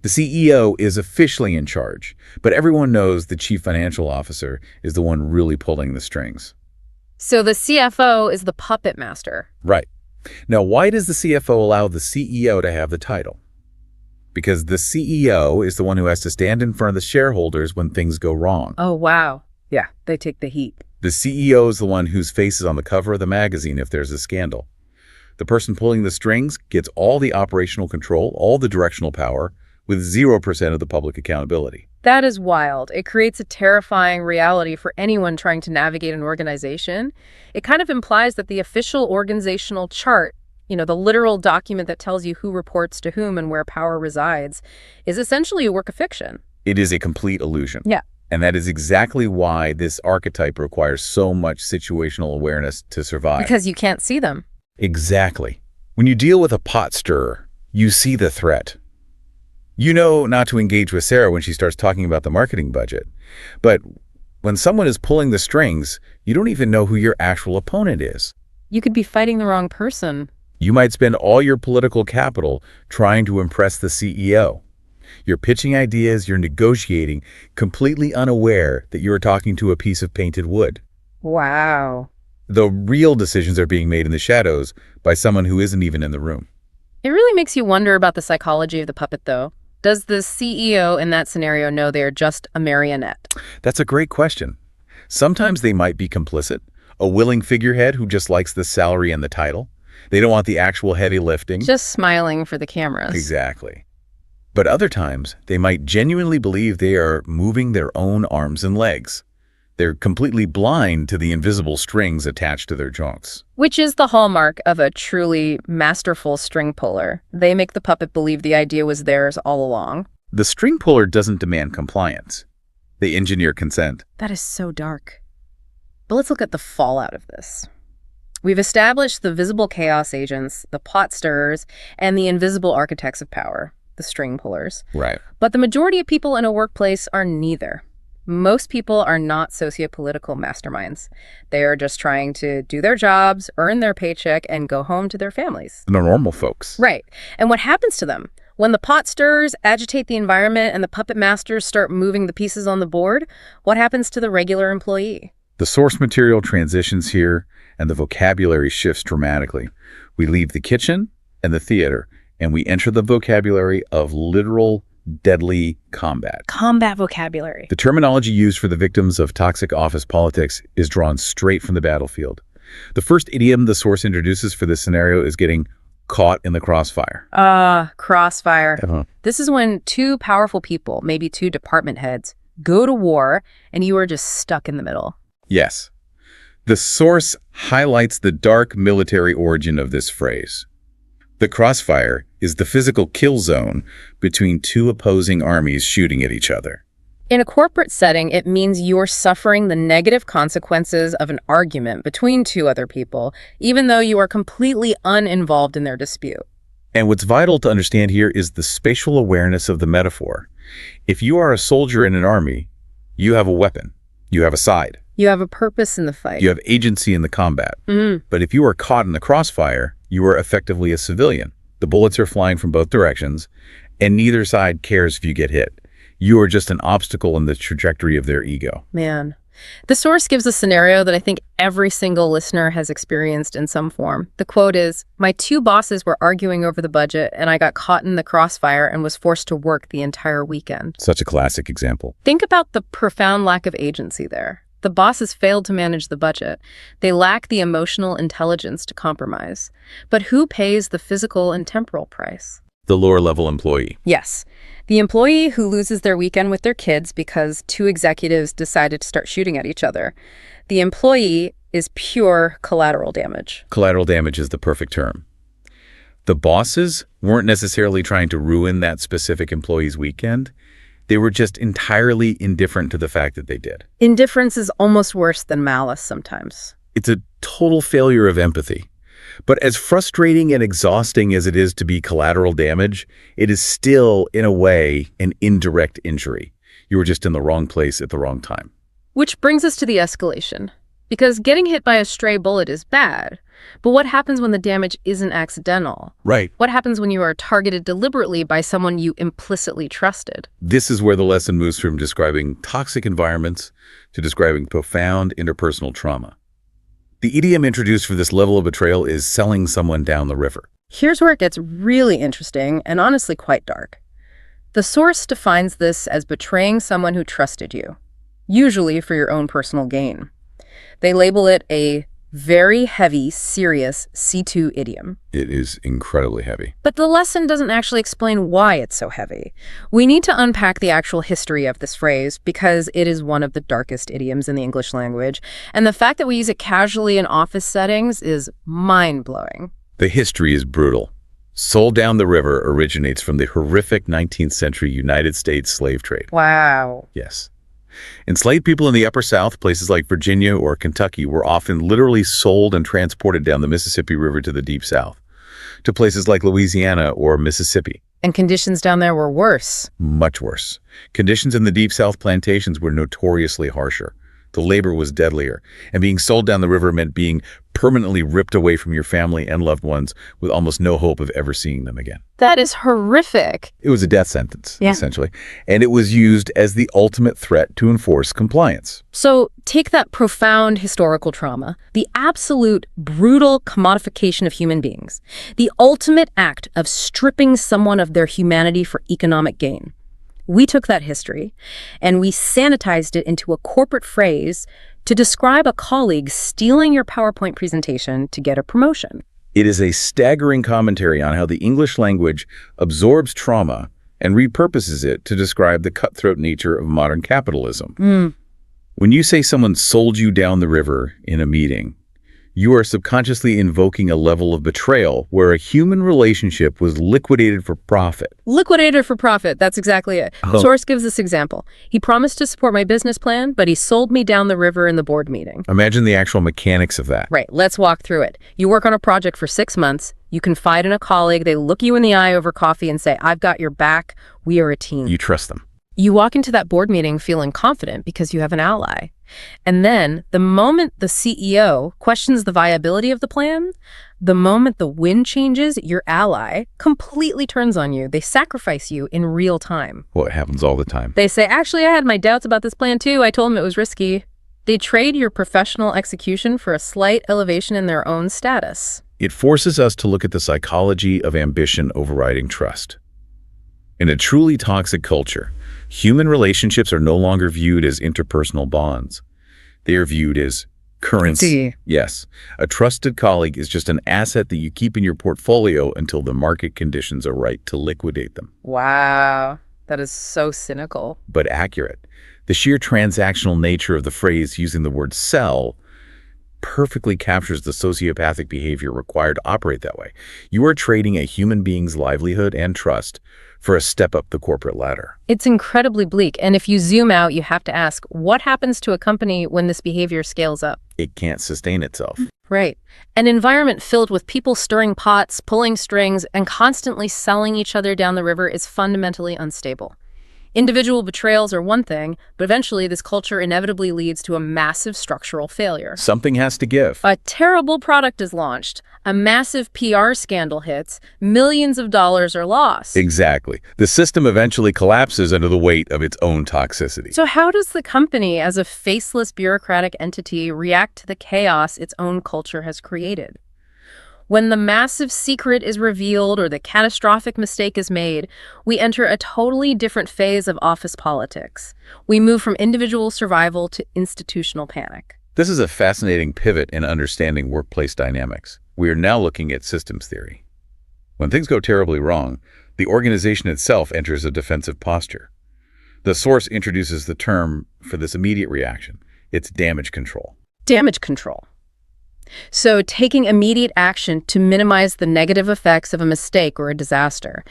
The CEO is officially in charge, but everyone knows the chief financial officer is the one really pulling the strings. So the CFO is the puppet master. Right. Now, why does the CFO allow the CEO to have the title? Because the CEO is the one who has to stand in front of the shareholders when things go wrong. Oh, wow. Yeah, they take the heat. The CEO is the one whose face is on the cover of the magazine if there's a scandal. The person pulling the strings gets all the operational control, all the directional power, with 0% of the public accountability. That is wild. It creates a terrifying reality for anyone trying to navigate an organization. It kind of implies that the official organizational chart, the literal document that tells you who reports to whom and where power resides, is essentially a work of fiction. It is a complete illusion. Yeah. And that is exactly why this archetype requires so much situational awareness to survive. Because you can't see them. Exactly. When you deal with a pot stirrer, you see the threat. You know not to engage with Sarah when she starts talking about the marketing budget. But when someone is pulling the strings, you don't even know who your actual opponent is. You could be fighting the wrong person. You might spend all your political capital trying to impress the CEO. You're pitching ideas, you're negotiating, completely unaware that you're talking to a piece of painted wood. Wow. The real decisions are being made in the shadows by someone who isn't even in the room. It really makes you wonder about the psychology of the puppet, though. Does the CEO in that scenario know they're just a marionette? That's a great question. Sometimes they might be complicit, a willing figurehead who just likes the salary and the title. They don't want the actual heavy lifting. Just smiling for the cameras. Exactly. But other times, they might genuinely believe they are moving their own arms and legs. They're completely blind to the invisible strings attached to their jaws. Which is the hallmark of a truly masterful string puller. They make the puppet believe the idea was theirs all along. The string puller doesn't demand compliance. They engineer consent. That is so dark. But let's look at the fallout of this. We've established the visible chaos agents, the pot stirrers, and the invisible architects of power, the string pullers. Right. But the majority of people in a workplace are neither. Most people are not sociopolitical masterminds. They are just trying to do their jobs, earn their paycheck, and go home to their families. The normal folks. Right. And what happens to them? When the pot stirrers agitate the environment and the puppet masters start moving the pieces on the board, what happens to the regular employee? The source material transitions here, and the vocabulary shifts dramatically. We leave the kitchen and the theater, and we enter the vocabulary of literal, deadly combat. Combat vocabulary. The terminology used for the victims of toxic office politics is drawn straight from the battlefield. The first idiom the source introduces for this scenario is getting caught in the crossfire. Crossfire. This is when two powerful people, maybe two department heads, go to war, and you are just stuck in the middle. Yes. The source highlights the dark military origin of this phrase. The crossfire is the physical kill zone between two opposing armies shooting at each other. In a corporate setting, it means you're suffering the negative consequences of an argument between two other people, even though you are completely uninvolved in their dispute. And what's vital to understand here is the spatial awareness of the metaphor. If you are a soldier in an army, you have a weapon. You have a side. You have a purpose in the fight. You have agency in the combat. But if you are caught in the crossfire, you are effectively a civilian. The bullets are flying from both directions, and neither side cares if you get hit. You are just an obstacle in the trajectory of their ego. Man. The source gives a scenario that I think every single listener has experienced in some form. The quote is, "My two bosses were arguing over the budget, and I got caught in the crossfire and was forced to work the entire weekend." Such a classic example. Think about the profound lack of agency there. The bosses failed to manage the budget. They lack the emotional intelligence to compromise. But who pays the physical and temporal price? The lower-level employee. Yes. The employee who loses their weekend with their kids because two executives decided to start shooting at each other. The employee is pure collateral damage. Collateral damage is the perfect term. The bosses weren't necessarily trying to ruin that specific employee's weekend. They were just entirely indifferent to the fact that they did. Indifference is almost worse than malice sometimes. It's a total failure of empathy. But as frustrating and exhausting as it is to be collateral damage, it is still, in a way, an indirect injury. You were just in the wrong place at the wrong time. Which brings us to the escalation. Because getting hit by a stray bullet is bad. But what happens when the damage isn't accidental? Right. What happens when you are targeted deliberately by someone you implicitly trusted? This is where the lesson moves from describing toxic environments to describing profound interpersonal trauma. The idiom introduced for this level of betrayal is selling someone down the river. Here's where it gets really interesting and honestly quite dark. The source defines this as betraying someone who trusted you, usually for your own personal gain. They label it a Very heavy, serious C2 idiom. It is incredibly heavy. But the lesson doesn't actually explain why it's so heavy. We need to unpack the actual history of this phrase because it is one of the darkest idioms in the English language, and the fact that we use it casually in office settings is mind-blowing. The history is brutal. Sold down the river originates from the horrific 19th century United States slave trade. Wow. Yes. Enslaved people in the Upper South, places like Virginia or Kentucky, were often literally sold and transported down the Mississippi River to the Deep South, to places like Louisiana or Mississippi. And conditions down there were worse. Much worse. Conditions in the Deep South plantations were notoriously harsher. The labor was deadlier, and being sold down the river meant being permanently ripped away from your family and loved ones with almost no hope of ever seeing them again. That is horrific. It was a death sentence, Yeah. essentially, and it was used as the ultimate threat to enforce compliance. So take that profound historical trauma, the absolute brutal commodification of human beings, the ultimate act of stripping someone of their humanity for economic gain. We took that history and we sanitized it into a corporate phrase to describe a colleague stealing your PowerPoint presentation to get a promotion. It is a staggering commentary on how the English language absorbs trauma and repurposes it to describe the cutthroat nature of modern capitalism. When you say someone sold you down the river in a meeting, you are subconsciously invoking a level of betrayal where a human relationship was liquidated for profit. Liquidated for profit, that's exactly it. Oh. Source gives this example. He promised to support my business plan, but he sold me down the river in the board meeting. Imagine the actual mechanics of that. Right, let's walk through it. You work on a project for 6 months, you confide in a colleague, they look you in the eye over coffee and say, "I've got your back, we are a team." You trust them. You walk into that board meeting feeling confident because you have an ally. And then the moment the CEO questions the viability of the plan, the moment the wind changes, your ally completely turns on you. They sacrifice you in real time. Well, it happens all the time. They say, "Actually, I had my doubts about this plan too. I told him it was risky." They trade your professional execution for a slight elevation in their own status. It forces us to look at the psychology of ambition overriding trust. In a truly toxic culture, human relationships are no longer viewed as interpersonal bonds. They are viewed as currency. Yes. A trusted colleague is just an asset that you keep in your portfolio until the market conditions are right to liquidate them. Wow, that is so cynical. But accurate. The sheer transactional nature of the phrase using the word sell perfectly captures the sociopathic behavior required to operate that way. You are trading a human being's livelihood and trust for a step up the corporate ladder. It's incredibly bleak. And if you zoom out, you have to ask, what happens to a company when this behavior scales up? It can't sustain itself. Right. An environment filled with people stirring pots, pulling strings, and constantly selling each other down the river is fundamentally unstable. Individual betrayals are one thing, but eventually this culture inevitably leads to a massive structural failure. Something has to give. A terrible product is launched, a massive PR scandal hits, millions of dollars are lost. Exactly. The system eventually collapses under the weight of its own toxicity. So how does the company, as a faceless bureaucratic entity, react to the chaos its own culture has created? When the massive secret is revealed or the catastrophic mistake is made, we enter a totally different phase of office politics. We move from individual survival to institutional panic. This is a fascinating pivot in understanding workplace dynamics. We are now looking at systems theory. When things go terribly wrong, the organization itself enters a defensive posture. The source introduces the term for this immediate reaction. It's damage control. Damage control. So taking immediate action to minimize the negative effects of a mistake or a disaster.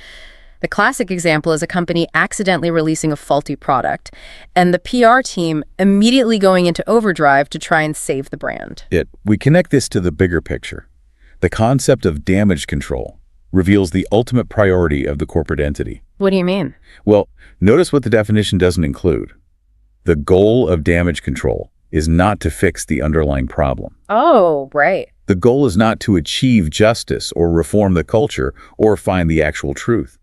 The classic example is a company accidentally releasing a faulty product, and the PR team immediately going into overdrive to try and save the brand. We connect this to the bigger picture. The concept of damage control reveals the ultimate priority of the corporate entity. What do you mean? Well, notice what the definition doesn't include. The goal of damage control is not to fix the underlying problem. Oh, right. The goal is not to achieve justice or reform the culture or find the actual truth.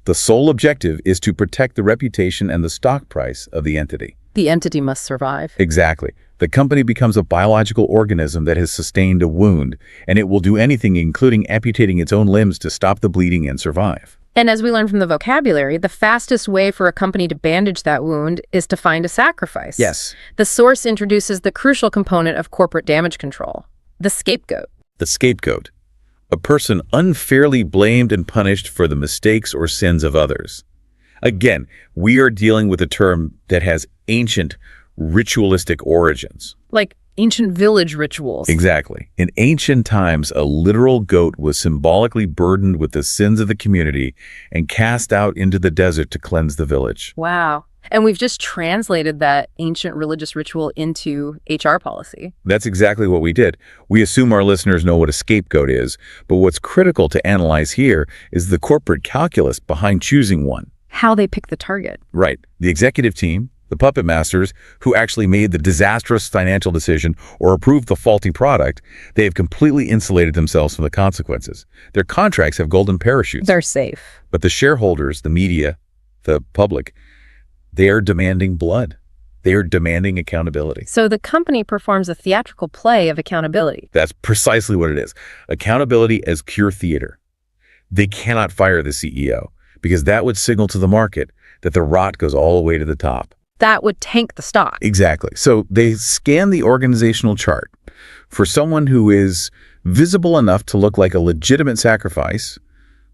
The sole objective is to protect the reputation and the stock price of the entity. The entity must survive. Exactly. The company becomes a biological organism that has sustained a wound, and it will do anything, including amputating its own limbs, to stop the bleeding and survive. And as we learn from the vocabulary, the fastest way for a company to bandage that wound is to find a sacrifice. Yes. The source introduces the crucial component of corporate damage control, The scapegoat. The scapegoat. A person unfairly blamed and punished for the mistakes or sins of others. Again, we are dealing with a term that has ancient ritualistic origins. Like ancient village rituals. Exactly. In ancient times, a literal goat was symbolically burdened with the sins of the community and cast out into the desert to cleanse the village. Wow. And we've just translated that ancient religious ritual into HR policy. That's exactly what we did. We assume our listeners know what a scapegoat is, but what's critical to analyze here is the corporate calculus behind choosing one. How they pick the target. Right. The executive team, the puppet masters who actually made the disastrous financial decision or approved the faulty product, they have completely insulated themselves from the consequences. Their contracts have golden parachutes. They're safe. But the shareholders, the media, the public, they are demanding blood. They are demanding accountability. So the company performs a theatrical play of accountability. That's precisely what it is. Accountability as pure theater. They cannot fire the CEO because that would signal to the market that the rot goes all the way to the top. That would tank the stock. Exactly. So they scan the organizational chart for someone who is visible enough to look like a legitimate sacrifice,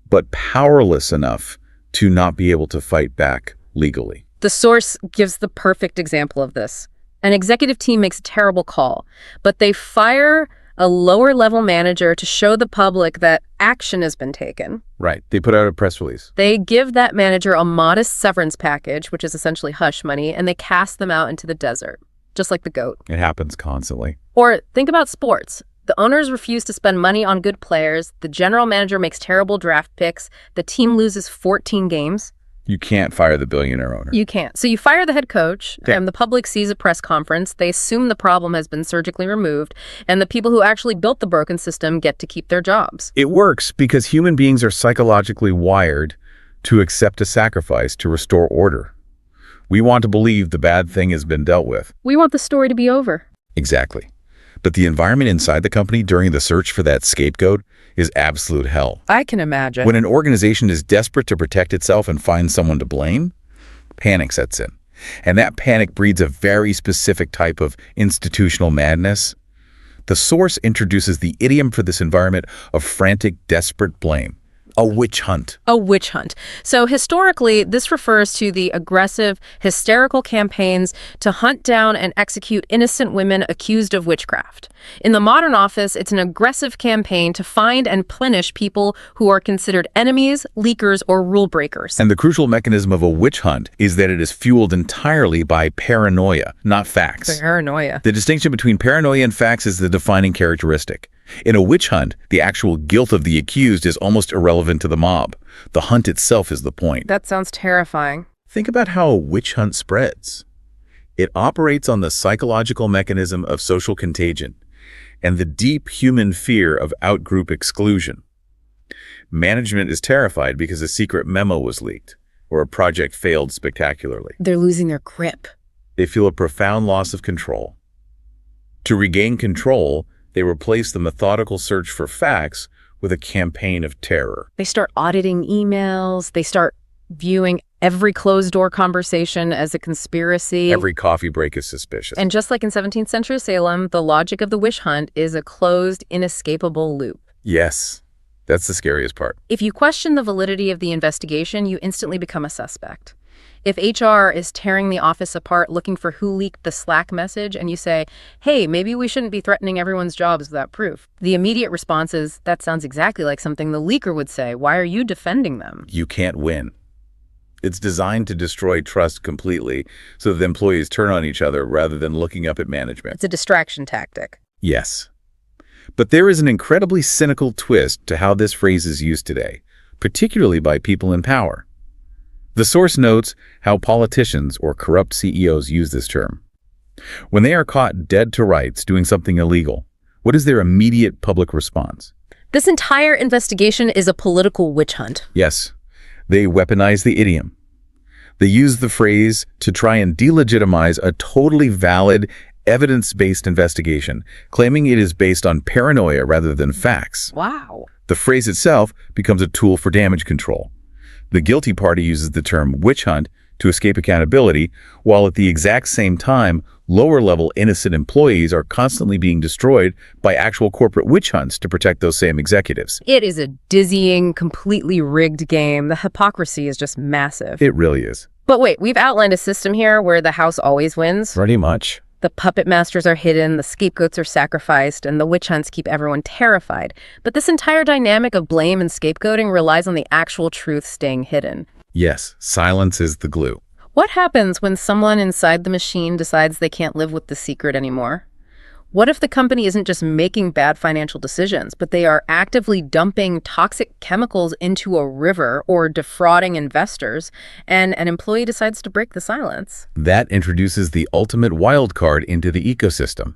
but powerless enough to not be able to fight back legally. The source gives the perfect example of this. An executive team makes a terrible call, but they fire a lower-level manager to show the public that action has been taken. Right. They put out a press release. They give that manager a modest severance package, which is essentially hush money, and they cast them out into the desert, just like the goat. It happens constantly. Or think about sports. The owners refuse to spend money on good players. The general manager makes terrible draft picks. The team loses 14 games. You can't fire the billionaire owner. You can't. So you fire the head coach, and the public sees a press conference. They assume the problem has been surgically removed, and the people who actually built the broken system get to keep their jobs. It works because human beings are psychologically wired to accept a sacrifice to restore order. We want to believe the bad thing has been dealt with. We want the story to be over. Exactly. But the environment inside the company during the search for that scapegoat is absolute hell. I can imagine. When an organization is desperate to protect itself and find someone to blame, panic sets in. And that panic breeds a very specific type of institutional madness. The source introduces the idiom for this environment of frantic, desperate blame. A witch hunt. A witch hunt. So historically, this refers to the aggressive, hysterical campaigns to hunt down and execute innocent women accused of witchcraft. In the modern office, it's an aggressive campaign to find and punish people who are considered enemies, leakers, or rule breakers. And the crucial mechanism of a witch hunt is that it is fueled entirely by paranoia, not facts. Paranoia. The distinction between paranoia and facts is the defining characteristic. In a witch hunt, the actual guilt of the accused is almost irrelevant to the mob. The hunt itself is the point. That sounds terrifying. Think about how a witch hunt spreads. It operates on the psychological mechanism of social contagion and the deep human fear of out-group exclusion. Management is terrified because a secret memo was leaked or a project failed spectacularly. They're losing their grip. They feel a profound loss of control. To regain control, they replace the methodical search for facts with a campaign of terror. They start auditing emails. They start viewing every closed-door conversation as a conspiracy. Every coffee break is suspicious. And just like in 17th century Salem, the logic of the witch hunt is a closed, inescapable loop. Yes, that's the scariest part. If you question the validity of the investigation, you instantly become a suspect. If HR is tearing the office apart looking for who leaked the Slack message and you say, hey, maybe we shouldn't be threatening everyone's jobs without proof, the immediate response is, that sounds exactly like something the leaker would say. Why are you defending them? You can't win. It's designed to destroy trust completely so that employees turn on each other rather than looking up at management. It's a distraction tactic. Yes. But there is an incredibly cynical twist to how this phrase is used today, particularly by people in power. The source notes how politicians or corrupt CEOs use this term. When they are caught dead to rights doing something illegal, what is their immediate public response? This entire investigation is a political witch hunt. Yes, they weaponize the idiom. They use the phrase to try and delegitimize a totally valid, evidence-based investigation, claiming it is based on paranoia rather than facts. Wow. The phrase itself becomes a tool for damage control. The guilty party uses the term witch hunt to escape accountability, while at the exact same time, lower-level innocent employees are constantly being destroyed by actual corporate witch hunts to protect those same executives. It is a dizzying, completely rigged game. The hypocrisy is just massive. It really is. But wait, we've outlined a system here where the house always wins. Pretty much. The puppet masters are hidden, the scapegoats are sacrificed, and the witch hunts keep everyone terrified. But this entire dynamic of blame and scapegoating relies on the actual truth staying hidden. Yes, silence is the glue. What happens when someone inside the machine decides they can't live with the secret anymore? What if the company isn't just making bad financial decisions, but they are actively dumping toxic chemicals into a river or defrauding investors, and an employee decides to break the silence? That introduces the ultimate wild card into the ecosystem.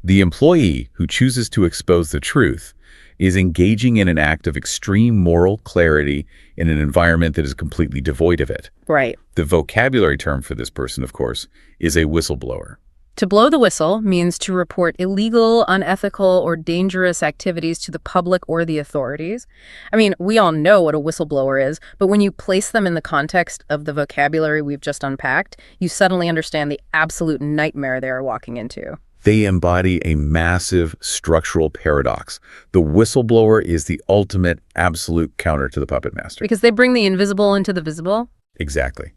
The employee who chooses to expose the truth is engaging in an act of extreme moral clarity in an environment that is completely devoid of it. Right. The vocabulary term for this person, of course, is a whistleblower. To blow the whistle means to report illegal, unethical, or dangerous activities to the public or the authorities. I mean, we all know what a whistleblower is, but when you place them in the context of the vocabulary we've just unpacked, you suddenly understand the absolute nightmare they are walking into. They embody a massive structural paradox. The whistleblower is the ultimate absolute counter to the puppet master. Because they bring the invisible into the visible? Exactly.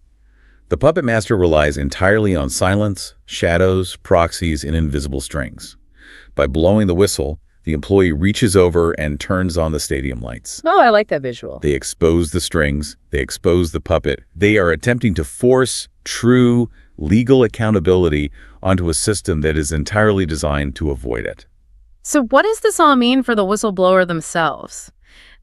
The puppet master relies entirely on silence, shadows, proxies, and invisible strings. By blowing the whistle, the employee reaches over and turns on the stadium lights. Oh, I like that visual. They expose the strings. They expose the puppet. They are attempting to force true legal accountability onto a system that is entirely designed to avoid it. So what does this all mean for the whistleblower themselves?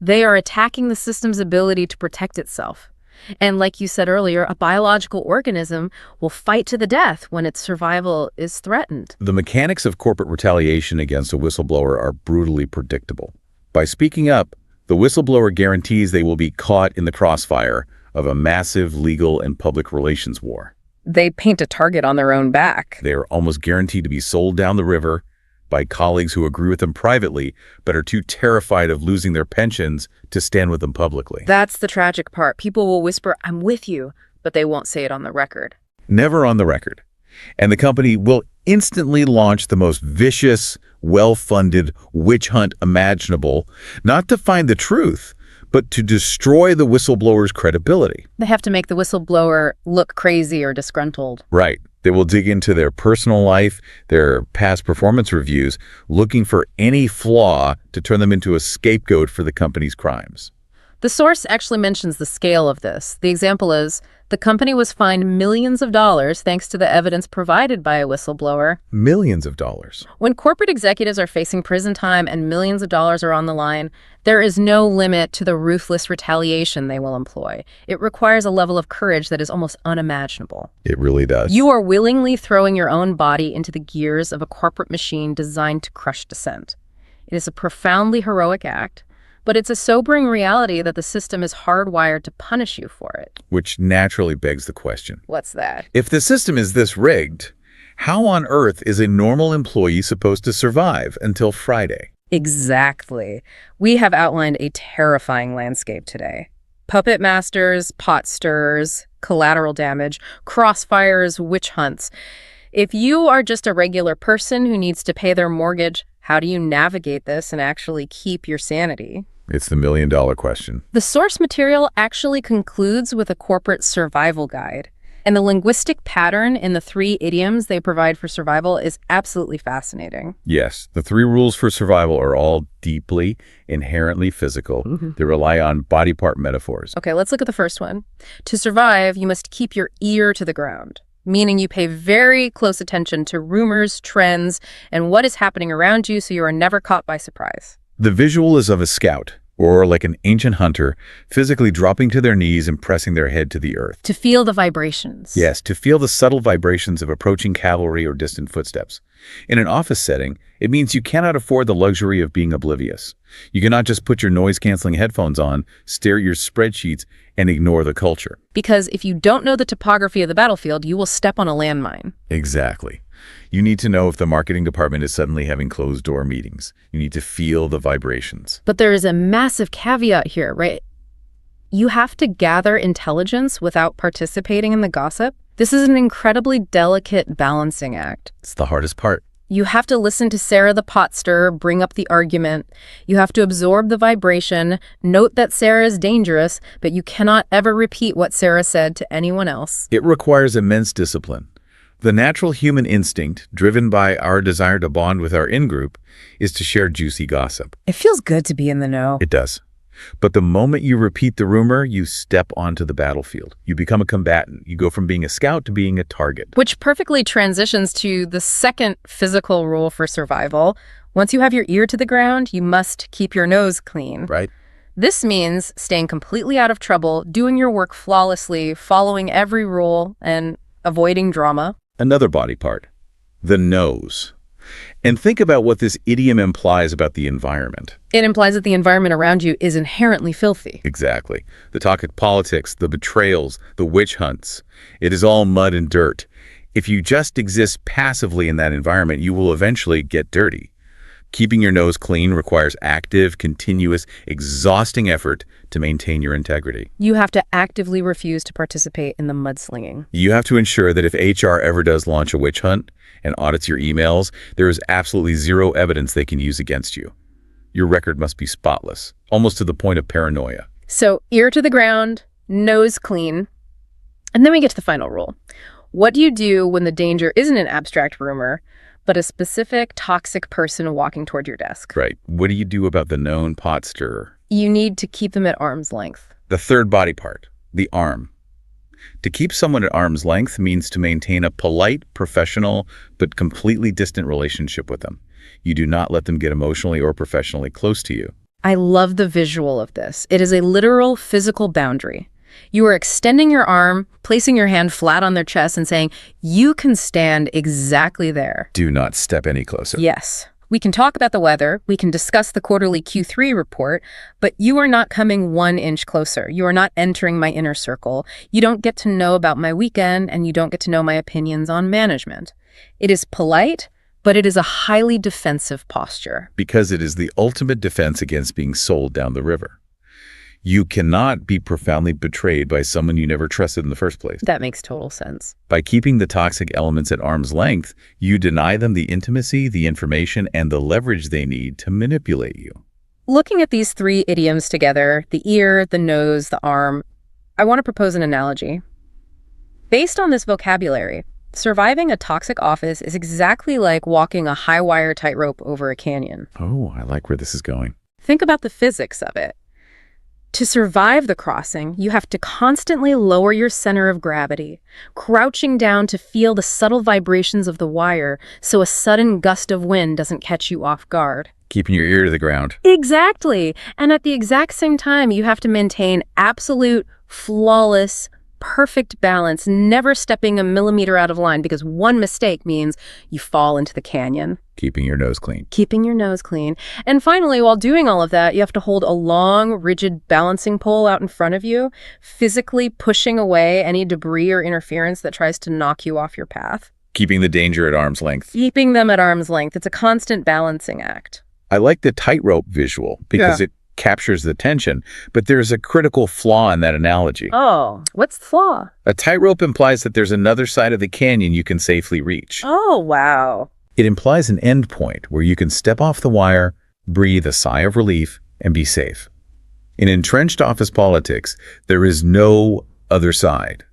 They are attacking the system's ability to protect itself. And like you said earlier, a biological organism will fight to the death when its survival is threatened. The mechanics of corporate retaliation against a whistleblower are brutally predictable. By speaking up, the whistleblower guarantees they will be caught in the crossfire of a massive legal and public relations war. They paint a target on their own back. They are almost guaranteed to be sold down the river by colleagues who agree with them privately, but are too terrified of losing their pensions to stand with them publicly. That's the tragic part. People will whisper, "I'm with you," but they won't say it on the record. Never on the record. And the company will instantly launch the most vicious, well-funded witch hunt imaginable, not to find the truth, but to destroy the whistleblower's credibility. They have to make the whistleblower look crazy or disgruntled. Right. They will dig into their personal life, their past performance reviews, looking for any flaw to turn them into a scapegoat for the company's crimes. The source actually mentions the scale of this. The example is, the company was fined millions of dollars thanks to the evidence provided by a whistleblower. Millions of dollars. When corporate executives are facing prison time and millions of dollars are on the line, there is no limit to the ruthless retaliation they will employ. It requires a level of courage that is almost unimaginable. It really does. You are willingly throwing your own body into the gears of a corporate machine designed to crush dissent. It is a profoundly heroic act, but it's a sobering reality that the system is hardwired to punish you for it. Which naturally begs the question. What's that? If the system is this rigged, how on earth is a normal employee supposed to survive until Friday? Exactly. We have outlined a terrifying landscape today. Puppet masters, pot stirrers, collateral damage, crossfires, witch hunts. If you are just a regular person who needs to pay their mortgage, how do you navigate this and actually keep your sanity? It's the million-dollar question. The source material actually concludes with a corporate survival guide. And the linguistic pattern in the 3 idioms they provide for survival is absolutely fascinating. Yes, the 3 rules for survival are all deeply, inherently physical. They rely on body part metaphors. Okay, let's look at the first one. To survive, you must keep your ear to the ground, meaning you pay very close attention to rumors, trends, and what is happening around you so you are never caught by surprise. The visual is of a scout, or like an ancient hunter, physically dropping to their knees and pressing their head to the earth. To feel the vibrations. Yes, to feel the subtle vibrations of approaching cavalry or distant footsteps. In an office setting, it means you cannot afford the luxury of being oblivious. You cannot just put your noise-canceling headphones on, stare at your spreadsheets, and ignore the culture. Because if you don't know the topography of the battlefield, you will step on a landmine. Exactly. You need to know if the marketing department is suddenly having closed-door meetings. You need to feel the vibrations. But there is a massive caveat here, right? You have to gather intelligence without participating in the gossip. This is an incredibly delicate balancing act. It's the hardest part. You have to listen to Sarah the pot stirrer bring up the argument. You have to absorb the vibration, note that Sarah is dangerous, but you cannot ever repeat what Sarah said to anyone else. It requires immense discipline. The natural human instinct, driven by our desire to bond with our in-group, is to share juicy gossip. It feels good to be in the know. It does. But the moment you repeat the rumor, you step onto the battlefield. You become a combatant. You go from being a scout to being a target. Which perfectly transitions to the second physical rule for survival. Once you have your ear to the ground, you must keep your nose clean. Right. This means staying completely out of trouble, doing your work flawlessly, following every rule, and avoiding drama. Another body part, the nose. And think about what this idiom implies about the environment. It implies that the environment around you is inherently filthy. Exactly. The toxic politics, the betrayals, the witch hunts. It is all mud and dirt. If you just exist passively in that environment, you will eventually get dirty. Keeping your nose clean requires active, continuous, exhausting effort to maintain your integrity. You have to actively refuse to participate in the mudslinging. You have to ensure that if HR ever does launch a witch hunt and audits your emails, there is absolutely zero evidence they can use against you. Your record must be spotless, almost to the point of paranoia. So, ear to the ground, nose clean. And then we get to the final rule. What do you do when the danger isn't an abstract rumor, but a specific toxic person walking toward your desk? Right. What do you do about the known pot stirrer? You need to keep them at arm's length. The third body part, the arm. To keep someone at arm's length means to maintain a polite, professional, but completely distant relationship with them. You do not let them get emotionally or professionally close to you. I love the visual of this. It is a literal physical boundary. You are extending your arm, placing your hand flat on their chest and saying, you can stand exactly there. Do not step any closer. Yes. We can talk about the weather, we can discuss the quarterly Q3 report, but you are not coming 1 inch closer. You are not entering my inner circle. You don't get to know about my weekend, and you don't get to know my opinions on management. It is polite, but it is a highly defensive posture. Because it is the ultimate defense against being sold down the river. You cannot be profoundly betrayed by someone you never trusted in the first place. That makes total sense. By keeping the toxic elements at arm's length, you deny them the intimacy, the information, and the leverage they need to manipulate you. Looking at these 3 idioms together, the ear, the nose, the arm, I want to propose an analogy. Based on this vocabulary, surviving a toxic office is exactly like walking a high-wire tightrope over a canyon. Oh, I like where this is going. Think about the physics of it. To survive the crossing, you have to constantly lower your center of gravity, crouching down to feel the subtle vibrations of the wire so a sudden gust of wind doesn't catch you off guard. Keeping your ear to the ground. Exactly. And at the exact same time, you have to maintain absolute, flawless, perfect balance, never stepping a millimeter out of line, because one mistake means you fall into the canyon. Keeping your nose clean. Keeping your nose clean. And finally, while doing all of that, you have to hold a long, rigid balancing pole out in front of you, physically pushing away any debris or interference that tries to knock you off your path. Keeping the danger at arm's length. Keeping them at arm's length. It's a constant balancing act. I like the tightrope visual because it captures the tension, but there's a critical flaw in that analogy. Oh, what's the flaw? A tightrope implies that there's another side of the canyon you can safely reach. Oh, wow. It implies an end point where you can step off the wire, breathe a sigh of relief, and be safe. In entrenched office politics, there is no other side.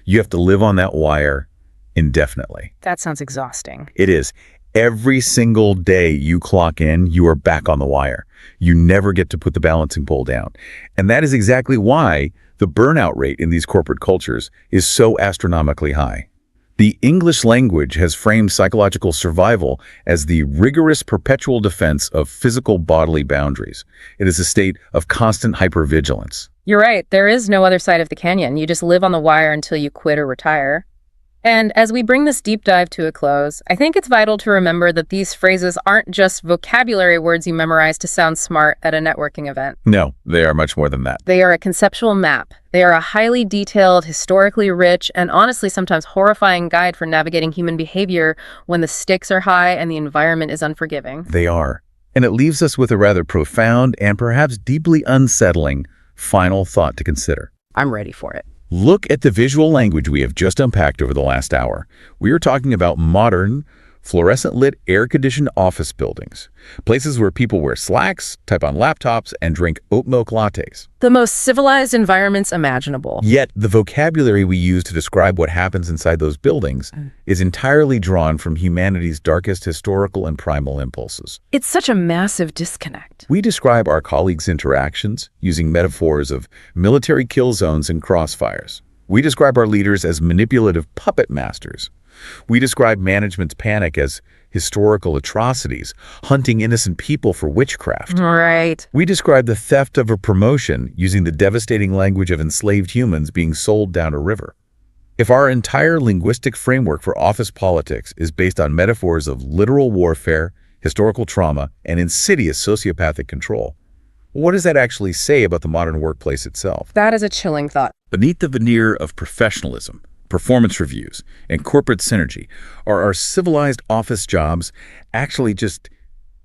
You have to live on that wire indefinitely. That sounds exhausting. It is. Every single day you clock in, you are back on the wire. You never get to put the balancing pole down. And that is exactly why the burnout rate in these corporate cultures is so astronomically high. The English language has framed psychological survival as the rigorous perpetual defense of physical bodily boundaries. It is a state of constant hypervigilance. You're right. There is no other side of the canyon. You just live on the wire until you quit or retire. And as we bring this deep dive to a close, I think it's vital to remember that these phrases aren't just vocabulary words you memorize to sound smart at a networking event. No, they are much more than that. They are a conceptual map. They are a highly detailed, historically rich, and honestly sometimes horrifying guide for navigating human behavior when the stakes are high and the environment is unforgiving. They are. And it leaves us with a rather profound and perhaps deeply unsettling Final thought to consider. I'm ready for it. Look at the visual language we have just unpacked over the last hour. We are talking about modern, fluorescent-lit, air-conditioned office buildings, places where people wear slacks, type on laptops, and drink oat milk lattes. The most civilized environments imaginable. Yet, the vocabulary we use to describe what happens inside those buildings is entirely drawn from humanity's darkest historical and primal impulses. It's such a massive disconnect. We describe our colleagues' interactions using metaphors of military kill zones and crossfires. We describe our leaders as manipulative puppet masters. We describe management's panic as historical atrocities, hunting innocent people for witchcraft. Right. We describe the theft of a promotion using the devastating language of enslaved humans being sold down a river. If our entire linguistic framework for office politics is based on metaphors of literal warfare, historical trauma, and insidious sociopathic control, what does that actually say about the modern workplace itself? That is a chilling thought. Beneath the veneer of professionalism, performance reviews, and corporate synergy, are our civilized office jobs actually just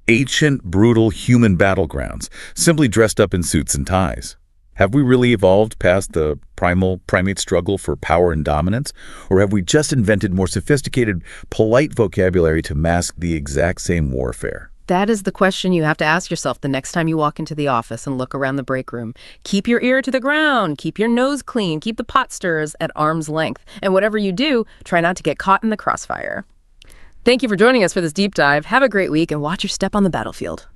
ancient, brutal human battlegrounds, simply dressed up in suits and ties? Have we really evolved past the primal primate struggle for power and dominance? Or have we just invented more sophisticated, polite vocabulary to mask the exact same warfare? That is the question you have to ask yourself the next time you walk into the office and look around the break room. Keep your ear to the ground, keep your nose clean, keep the pot stirrers at arm's length. And whatever you do, try not to get caught in the crossfire. Thank you for joining us for this deep dive. Have a great week and watch your step on the battlefield.